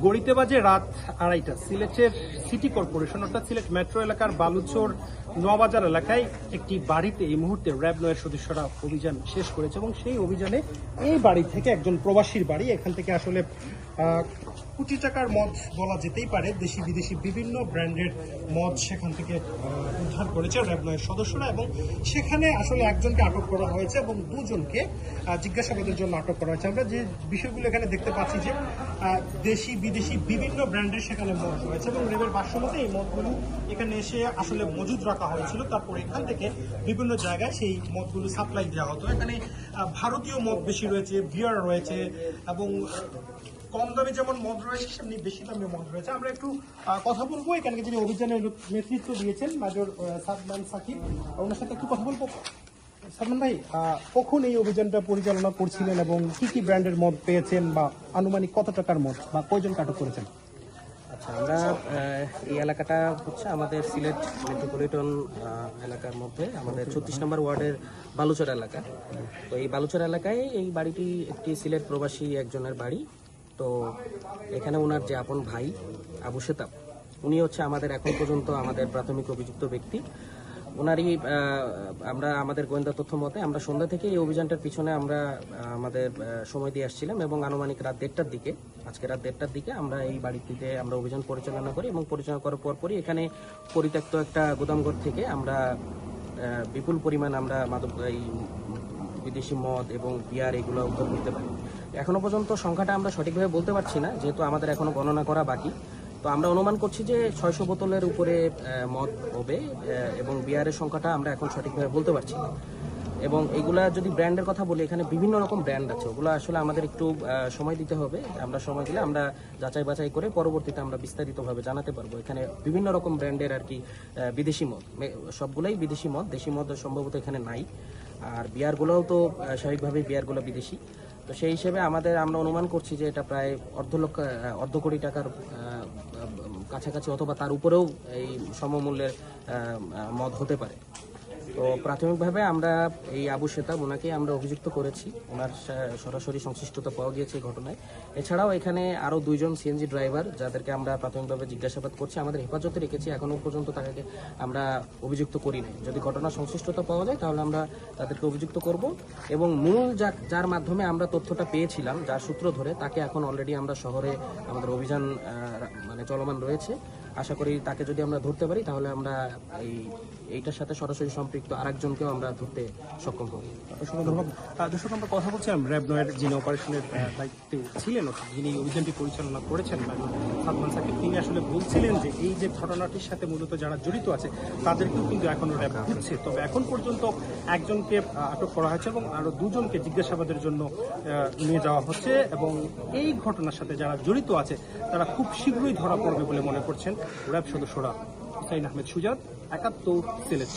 গড়িতে বাজে রাত 2:30। সিলেটের সিটি কর্পোরেশন অর্থাৎ সিলেট মেট্রো এলাকার বালুচর নবাজার এলাকায় একটি বাড়িতে এই মুহূর্তে র্যাব 9 এর সদস্যরা অভিযান শেষ করেছে এবং সেই অভিযানে এই বাড়ি থেকে একজন প্রবাসীর বাড়ি, এখান থেকে আসলে কোটি টাকার মদ বলা যেতেই পারে, দেশি বিদেশি বিভিন্ন ব্র্যান্ডের মদ সেখান থেকে উদ্ধার করেছে র্যাব 9 এর সদস্যরা এবং সেখানে আসলে একজনকে আটক করা হয়েছে এবং দুজনকে জিজ্ঞাসাবাদের জন্য আটক করা হয়েছে। আমরা যে বিষয়গুলো এখানে দেখতে পাচ্ছি যে দেশি বিদেশি বিভিন্ন ব্র্যান্ডের সেখানে মদ রয়েছে এবং র্যাবের ভাষ্যমতে এই মদগুলো এখানে এসে আসলে মজুদ রাখা হয়েছিল, তারপর এখান থেকে বিভিন্ন জায়গায় সেই মদগুলো সাপ্লাই দেওয়া হতো। এখানে ভারতীয় মদ বেশি রয়েছে, বিয়ার রয়েছে এবং কম দামে যেমন মদ রয়েছে সেমনি বেশি দামে মদ রয়েছে। আমরা একটু কথা বলবো এখানে যিনি অভিযানের নেতৃত্ব দিয়েছেন মেজর সাদমান সাকিব, ওনার সাথে একটু কথা বলবো। সাদমান ভাই, কখন এই অভিযানটা পরিচালনা করছিলেন এবং কি কি ব্র্যান্ডের মদ পেয়েছেন বা আনুমানিক কত টাকার মদ বা কয়জন আটক করেছেন? আচ্ছা, আমরা এই এলাকাটা হচ্ছে আমাদের সিলেট মেট্রোপলিটন এলাকার মধ্যে আমাদের 36 নম্বর ওয়ার্ডের বালুচর এলাকা। তো এই বালুচর এলাকায় এই বাড়িটি একটি সিলেট প্রবাসী একজনের বাড়ি। তো এখানে ওনার যে আপন ভাই আবু সেতাব, উনি হচ্ছে আমাদের এখন পর্যন্ত আমাদের প্রাথমিক অভিযুক্ত ব্যক্তি। ওনারই আমরা আমাদের গোয়েন্দা তথ্য মতে আমরা সন্ধ্যা থেকে এই অভিযানটার পিছনে আমরা আমাদের সময় দিয়ে আসছিলাম এবং আনুমানিক রাত 1:30টার দিকে, আজকে রাত 1:30টার দিকে আমরা এই বাড়িটিতে আমরা অভিযান পরিচালনা করি এবং পরিচালনা করার পরপরই এখানে পরিত্যক্ত একটা গুদামঘর থেকে আমরা বিপুল পরিমাণ আমরা এই বিদেশি মদ এবং বিয়ার এগুলো উদ্ধার করতে পারি। এখনো পর্যন্ত সংখ্যাটা আমরা সঠিকভাবে বলতে পারছি না, যেহেতু আমাদের এখনো গণনা করা বাকি। তো আমরা অনুমান করছি যে 600 বোতলের উপরে মদ হবে এবং বিয়ারের সংখ্যাটা আমরা এখন সঠিকভাবে বলতে পারছি না। এবং এগুলা যদি ব্র্যান্ডের কথা বলি, এখানে বিভিন্ন রকম ব্র্যান্ড আছে, ওগুলো আসলে আমাদের একটু সময় দিতে হবে। আমরা সময় দিলে আমরা যাচাই বাছাই করে পরবর্তীতে আমরা বিস্তারিতভাবে জানাতে পারবো। এখানে বিভিন্ন রকম ব্র্যান্ডের আর কি বিদেশি মদ, সবগুলোই বিদেশি মদ, দেশি মদ সম্ভবত এখানে নাই। আর বিয়ারগুলোও তো স্বাভাবিকভাবেই বিয়ারগুলো বিদেশি। তো সেই হিসেবে আমরা অনুমান করছি যে এটা প্রায় অর্ধ কোটি টাকার কাছাকাছি অথবা তার উপরেও এই সমমূল্যের মদ হতে পারে। তো প্রাথমিকভাবে আমরা এই আবু সেতাব ওনাকে আমরা অভিযুক্ত করেছি, ওনার সরাসরি সংশ্লিষ্টতা পাওয়া গিয়েছে এই ঘটনায়। এছাড়াও এখানে আরও 2 জন সিএনজি ড্রাইভার, যাদেরকে আমরা প্রাথমিকভাবে জিজ্ঞাসাবাদ করছি, আমাদের হেফাজতে রেখেছি, এখনও পর্যন্ত তাকে আমরা অভিযুক্ত করি নাই। যদি ঘটনার সংশ্লিষ্টতা পাওয়া যায় তাহলে আমরা তাদেরকে অভিযুক্ত করব এবং মূল যার মাধ্যমে আমরা তথ্যটা পেয়েছিলাম, যার সূত্র ধরে, তাকে এখন অলরেডি আমরা শহরে আমাদের অভিযান চলমান রয়েছে। আশা করি তাকে যদি আমরা ধরতে পারি তাহলে আমরা এইটার সাথে সরাসরি সম্পৃক্ত আরেকজনকেও আমরা ধরতে সক্ষম হব। দর্শক, আমরা কথা বলছিলাম র্যাব 9 এর যিনি অপারেশনের দায়িত্বে ছিলেন, যিনি অভিযানটি পরিচালনা করেছেন সাদমান সাকিব, তিনি আসলে বলছিলেন যে এই যে ঘটনাটির সাথে মূলত যারা জড়িত আছে তাদেরকেও কিন্তু এখনো র্যাব খুঁজছে। তবে এখন পর্যন্ত একজনকে আটক করা হয়েছে এবং আরো 2 জনকে জিজ্ঞাসাবাদের জন্য নিয়ে যাওয়া হচ্ছে এবং এই ঘটনার সাথে যারা জড়িত আছে তারা খুব শীঘ্রই ধরা পড়বে বলে মনে করছেন র্যাব সদস্যরা। হুসাইন আহমেদ সুজাত, 71 সিলেট।